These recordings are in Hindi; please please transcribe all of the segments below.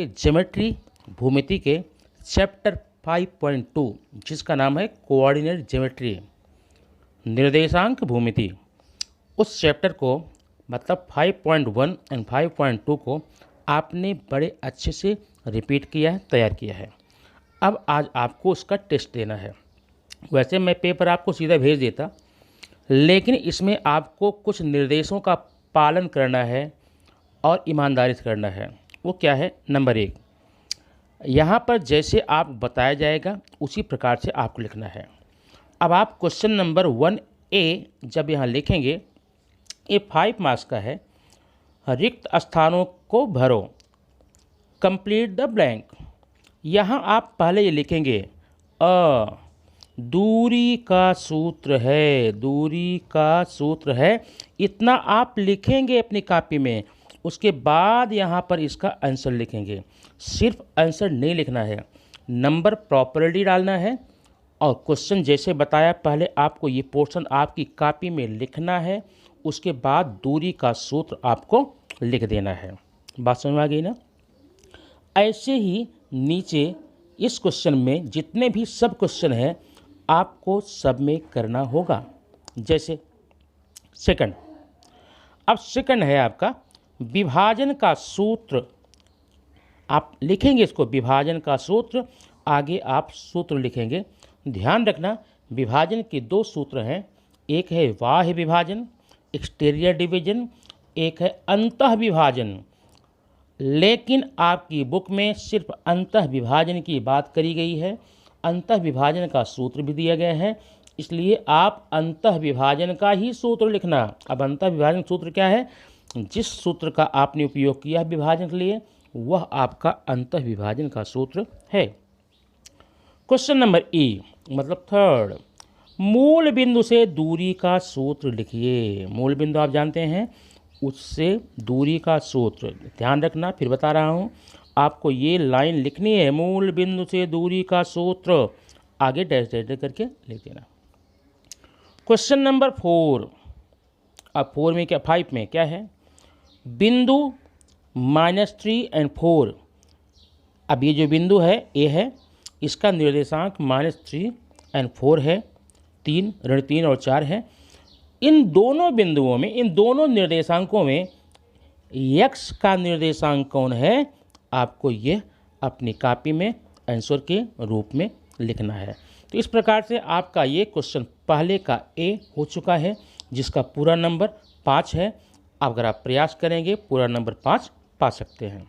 के ज्योमेट्री भूमिति के चैप्टर 5.2 जिसका नाम है कोऑर्डिनेट ज्योमेट्री निर्देशांक भूमिति, उस चैप्टर को मतलब 5.1 एंड 5.2 को आपने बड़े अच्छे से रिपीट किया है, तैयार किया है। अब आज आपको उसका टेस्ट देना है। वैसे मैं पेपर आपको सीधा भेज देता, लेकिन इसमें आपको कुछ निर्देशों का पालन करना है और ईमानदारी से करना है। वो क्या है? नंबर 1, यहाँ पर जैसे आप बताया जाएगा उसी प्रकार से आपको लिखना है। अब आप क्वेश्चन नंबर 1A जब यहाँ लिखेंगे, ये 5 मार्क्स का है। रिक्त स्थानों को भरो, कंप्लीट द ब्लैंक। यहाँ आप पहले ये लिखेंगे दूरी का सूत्र है, दूरी का सूत्र है, इतना आप लिखेंगे अपनी कॉपी में। उसके बाद यहाँ पर इसका आंसर लिखेंगे। सिर्फ आंसर नहीं लिखना है, नंबर प्रॉपर्ली डालना है और क्वेश्चन जैसे बताया पहले आपको ये पोर्शन आपकी कॉपी में लिखना है। उसके बाद दूरी का सूत्र आपको लिख देना है। बात समझ में आ गई ना? ऐसे ही नीचे इस क्वेश्चन में जितने भी सब क्वेश्चन हैं आपको सब में करना होगा। जैसे सेकंड, अब सेकंड है आपका विभाजन का सूत्र। आप लिखेंगे इसको, विभाजन का सूत्र, आगे आप सूत्र लिखेंगे। ध्यान रखना, विभाजन के 2 सूत्र हैं, एक है बाह्य विभाजन एक्सटीरियर डिवीजन, एक है अंतः विभाजन। लेकिन आपकी बुक में सिर्फ अंतः विभाजन की बात करी गई है, अंतः विभाजन का सूत्र भी दिया गया है, इसलिए आप अंतः विभाजन का ही सूत्र लिखना। अब अंतः विभाजन सूत्र क्या है? जिस सूत्र का आपने उपयोग किया विभाजन के लिए वह आपका अंतः विभाजन का सूत्र है। क्वेश्चन नंबर E मतलब थर्ड, मूल बिंदु से दूरी का सूत्र लिखिए। मूल बिंदु आप जानते हैं, उससे दूरी का सूत्र। ध्यान रखना, फिर बता रहा हूँ, आपको ये लाइन लिखनी है, मूल बिंदु से दूरी का सूत्र, आगे डैश डैश करके लिख देना। क्वेश्चन नंबर 4, अब 4 में क्या, 5 में क्या है? बिंदु -3 एंड 4। अब ये जो बिंदु है ए है, इसका निर्देशांक -3 एंड 4 है, 3 ऋण 3 और 4 है। इन दोनों बिंदुओं में, इन दोनों निर्देशांकों में x का निर्देशांक कौन है? आपको यह अपनी कॉपी में आंसर के रूप में लिखना है। तो इस प्रकार से आपका ये क्वेश्चन पहले का A हो चुका है, जिसका पूरा नंबर 5 है। अगर आप प्रयास करेंगे पूरा नंबर 5 पा सकते हैं।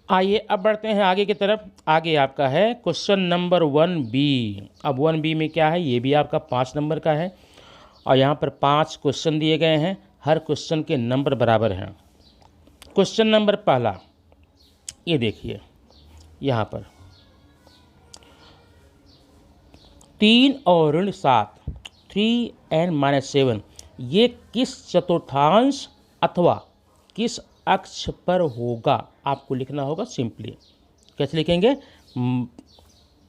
आइए अब बढ़ते हैं आगे की तरफ। आगे आपका है क्वेश्चन नंबर 1B। अब 1B में क्या है? ये भी आपका 5 नंबर का है और यहाँ पर 5 क्वेश्चन दिए गए हैं, हर क्वेश्चन के नंबर बराबर हैं। क्वेश्चन नंबर पहला, ये देखिए यहाँ पर 3 और ऋण 7, 3 एंड -7, ये किस चतुर्थांश अथवा किस अक्ष पर होगा? आपको लिखना होगा सिंपली। कैसे लिखेंगे?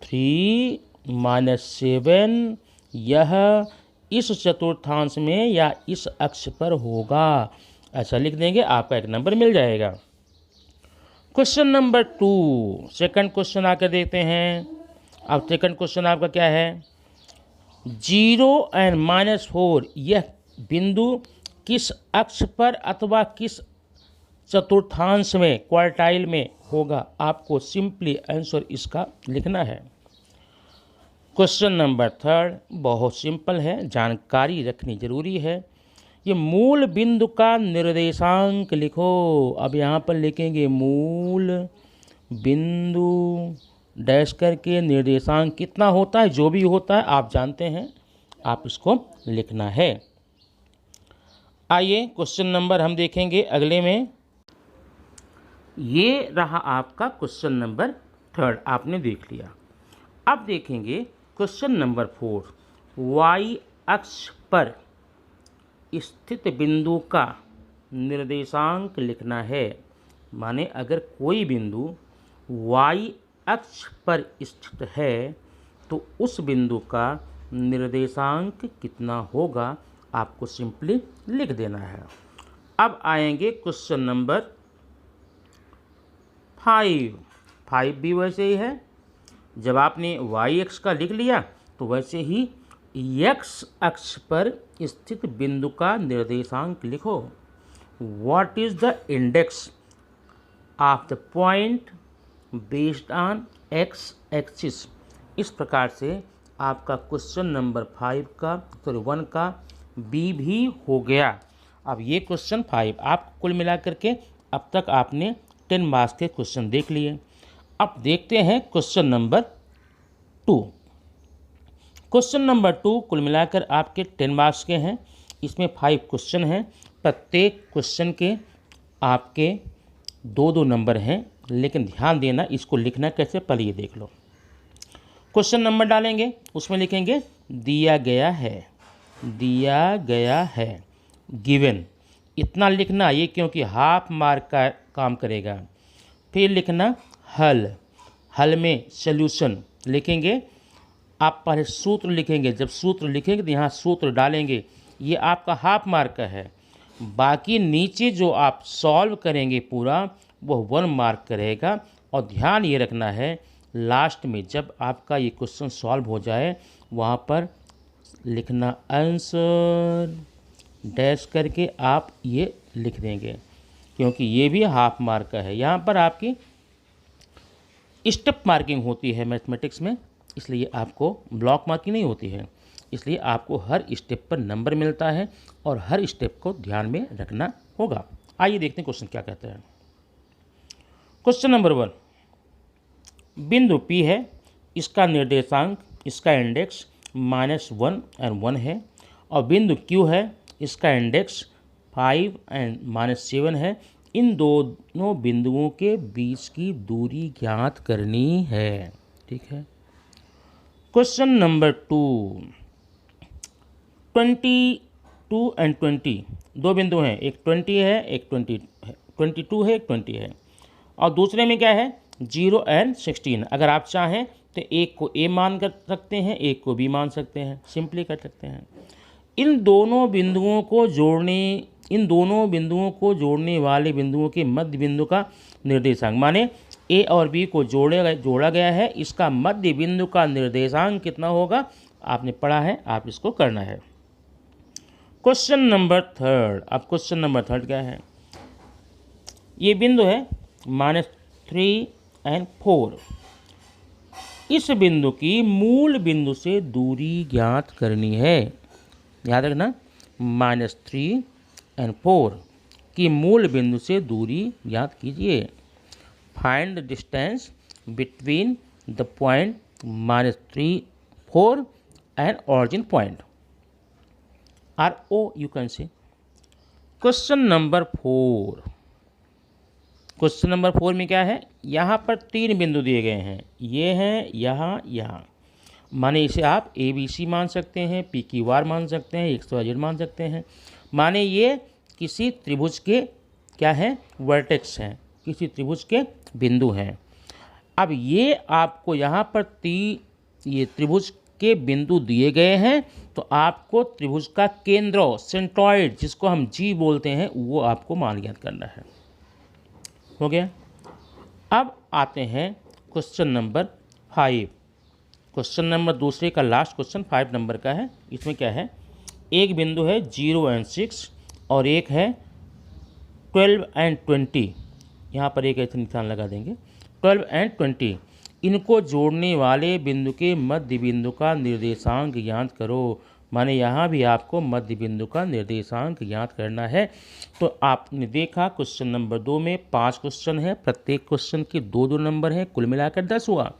3 -7 यह इस चतुर्थांश में या इस अक्ष पर होगा, ऐसा लिख देंगे, आपका एक नंबर मिल जाएगा। क्वेश्चन नंबर 2, सेकंड क्वेश्चन आकर देखते हैं। अब सेकंड क्वेश्चन आपका क्या है? 0 एंड -4 यह बिंदु किस अक्ष पर अथवा किस चतुर्थांश में, क्वार्टाइल में होगा? आपको सिंपली आंसर इसका लिखना है। क्वेश्चन नंबर 3 बहुत सिंपल है, जानकारी रखनी जरूरी है। ये मूल बिंदु का निर्देशांक लिखो। अब यहाँ पर लिखेंगे मूल बिंदु डैश करके निर्देशांक कितना होता है, जो भी होता है आप जानते हैं, आप इसको लिखना है। आइए क्वेश्चन नंबर हम देखेंगे अगले में। ये रहा आपका क्वेश्चन नंबर 3, आपने देख लिया। अब देखेंगे क्वेश्चन नंबर 4, y अक्ष पर स्थित बिंदु का निर्देशांक लिखना है। माने अगर कोई बिंदु y अक्ष पर स्थित है तो उस बिंदु का निर्देशांक कितना होगा, आपको सिंपली लिख देना है। अब आएंगे क्वेश्चन नंबर 5। 5 भी वैसे ही है। जब आपने वाई एक्स का लिख लिया तो वैसे ही एक्स अक्ष पर स्थित बिंदु का निर्देशांक लिखो। What is the index of the point based on x axis. इस प्रकार से आपका क्वेश्चन नंबर 1 का बी भी हो गया। अब ये क्वेश्चन 5 आप कुल मिलाकर के अब तक आपने 10 मार्क्स के क्वेश्चन देख लिए। अब देखते हैं क्वेश्चन नंबर 2। क्वेश्चन नंबर 2 कुल मिलाकर आपके 10 मार्क्स के हैं। इसमें 5 क्वेश्चन हैं। प्रत्येक क्वेश्चन के आपके 2-2 नंबर हैं, लेकिन ध्यान देना इसको लिखना कैसे पहले ये देख लो। क्वेश्चन नंबर डालेंगे, उसमें लिखेंगे दिया गया है, दिया गया है, गिवन। इतना लिखना, ये क्योंकि हाफ मार्क का काम करेगा। फिर लिखना हल, हल में सॉल्यूशन लिखेंगे। आप पहले सूत्र लिखेंगे, जब सूत्र लिखेंगे तो यहाँ सूत्र डालेंगे, ये आपका हाफ मार्क का है। बाकी नीचे जो आप सॉल्व करेंगे पूरा वो 1 मार्क का रहेगा। और ध्यान ये रखना है लास्ट में जब आपका ये क्वेश्चन सॉल्व हो जाए वहाँ पर लिखना आंसर डैश करके आप ये लिख देंगे, क्योंकि ये भी हाफ मार्क का है। यहाँ पर आपकी स्टेप मार्किंग होती है मैथमेटिक्स में, इसलिए आपको ब्लॉक मार्किंग नहीं होती है, इसलिए आपको हर स्टेप पर नंबर मिलता है और हर स्टेप को ध्यान में रखना होगा। आइए देखते हैं क्वेश्चन क्या कहता है। क्वेश्चन नंबर 1, बिंदु P है, इसका निर्देशांक, इसका इंडेक्स -1 और 1 है। और बिंदु Q है, इसका इंडेक्स 5 और -7 है। इन दोनों बिंदुओं के बीच की दूरी ज्ञात करनी है। ठीक है। क्वेश्चन नंबर 2, 22 और 20 दो बिंदु हैं, एक 20 है, एक 20 है, 22 है, एक 20 है। और दूसरे में क्या है 0 और 16। अगर आप चाहें तो एक को ए मान कर सकते हैं, एक को बी मान सकते हैं, सिंपली कर सकते हैं। इन दोनों बिंदुओं को जोड़ने वाले बिंदुओं के मध्य बिंदु का निर्देशांक, माने ए और बी को जोड़ा गया है, इसका मध्य बिंदु का निर्देशांक कितना होगा आपने पढ़ा है, आप इसको करना है। Question number 3। अब क्वेश्चन नंबर 3 क्या है, ये बिंदु है -3 और 4। इस बिंदु की मूल बिंदु से दूरी ज्ञात करनी है। याद रखना -3 और 4 की मूल बिंदु से दूरी ज्ञात कीजिए। Find the distance between the point -3, 4 and origin point, RO you can say. Question number 4। Question number 4 में क्या है, यहाँ पर 3 बिंदु दिए गए हैं, ये हैं यहाँ यहाँ। माने इसे आप ABC मान सकते हैं, PQR मान सकते हैं, XYZ मान सकते हैं। माने ये किसी त्रिभुज के क्या हैं वर्टेक्स हैं, किसी त्रिभुज के बिंदु हैं। अब ये आपको यहाँ पर ये त्रिभुज के बिंदु दिए गए हैं, तो आपको त्रिभुज का केंद्र सेंट्रॉइड जिसको हम G बोलते हैं वो आपको मान ज्ञात करना है। हो गया। अब आते हैं क्वेश्चन नंबर 5। क्वेश्चन नंबर दूसरे का लास्ट क्वेश्चन 5 नंबर का है। इसमें क्या है, एक बिंदु है 0 और 6 और एक है 12 और 20। यहाँ पर एक ऐसे निशान लगा देंगे, 12 और 20। इनको जोड़ने वाले बिंदु के मध्य बिंदु का निर्देशांक ज्ञात करो। माने यहाँ भी आपको मध्य बिंदु का निर्देशांक ज्ञात करना है। तो आपने देखा क्वेश्चन नंबर 2 में 5 क्वेश्चन है, प्रत्येक क्वेश्चन के 2-2 नंबर हैं, कुल मिलाकर 10 हुआ।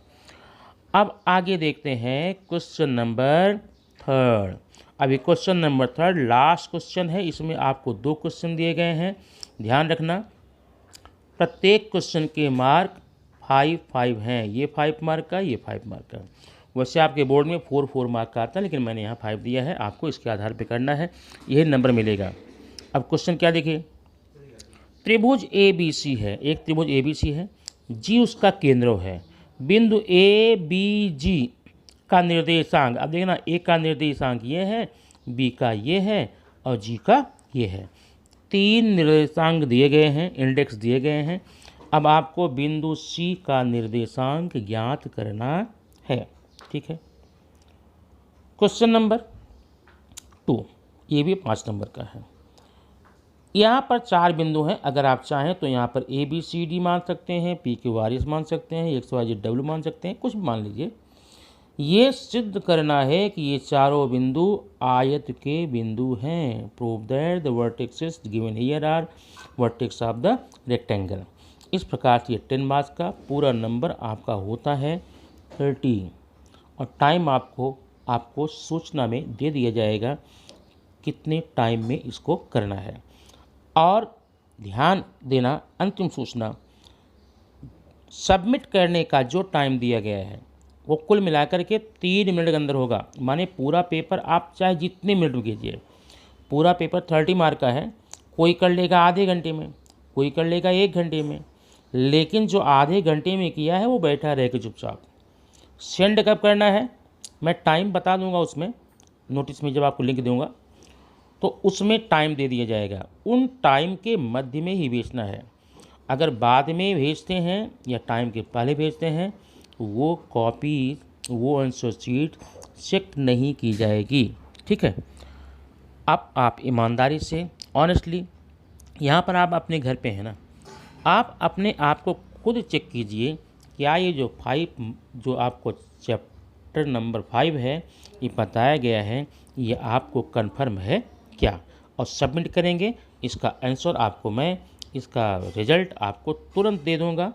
अब आगे देखते हैं क्वेश्चन नंबर 3। अभी क्वेश्चन नंबर 3 लास्ट क्वेश्चन है। इसमें आपको 2 क्वेश्चन दिए गए हैं, ध्यान रखना। प्रत्येक क्वेश्चन के मार्क 5-5 हैं, ये 5 मार्क का, ये 5 मार्क का। वैसे आपके बोर्ड में 4-4 मार्क का आता है, लेकिन मैंने यहाँ 5 दिया है, आपको इसके आधार पर करना है, यही नंबर मिलेगा। अब क्वेश्चन क्या देखिए, त्रिभुज ABC है, एक त्रिभुज ABC है, G उसका केंद्र है। बिंदु ABG का निर्देशांक, अब देखना A का निर्देशांक ये है, B का ये है और G का ये है। 3 निर्देशांक दिए गए हैं, इंडेक्स दिए गए हैं। अब आपको बिंदु सी का निर्देशांक ज्ञात करना है। ठीक है। क्वेश्चन नंबर 2, ये भी 5 नंबर का है। यहाँ पर 4 बिंदु हैं। अगर आप चाहें तो यहाँ पर ए बी सी डी मान सकते हैं, पी क्यू आर एस मान सकते हैं, एक्स वाई जेड डब्ल्यू मान सकते हैं, कुछ भी मान लीजिए। ये सिद्ध करना है कि ये चारों बिंदु आयत के बिंदु हैं। Prove that the vertexes given here are vertex of the rectangle. इस प्रकार से 10 मार्क्स का पूरा नंबर आपका होता है 30, और टाइम आपको सूचना में दे दिया जाएगा कितने टाइम में इसको करना है। और ध्यान देना, अंतिम सूचना, सबमिट करने का जो टाइम दिया गया है वो कुल मिलाकर के 3 मिनट के अंदर होगा। माने पूरा पेपर आप चाहे जितने मिनट में कीजिए, पूरा पेपर 30 मार्क का है। कोई कर लेगा आधे घंटे में, कोई कर लेगा 1 घंटे में, लेकिन जो आधे घंटे में किया है वो बैठा रह के चुपचाप। सेंड कब करना है मैं टाइम बता दूंगा, उसमें नोटिस में जब आपको लिंक दूंगा तो उसमें टाइम दे दिया जाएगा। उन टाइम के मध्य में ही भेजना है। अगर बाद में भेजते हैं या टाइम के पहले भेजते हैं तो वो कॉपी, वो आंसर शीट चेक नहीं की जाएगी। ठीक है। अब आप ईमानदारी से, ऑनेस्टली, यहाँ पर आप अपने घर पे हैं ना, आप अपने आप को खुद चेक कीजिए, क्या ये जो आपको चैप्टर नंबर 5 है ये बताया गया है, ये आपको कन्फर्म है क्या। और सबमिट करेंगे, इसका आंसर आपको मैं, इसका रिजल्ट आपको तुरंत दे दूँगा।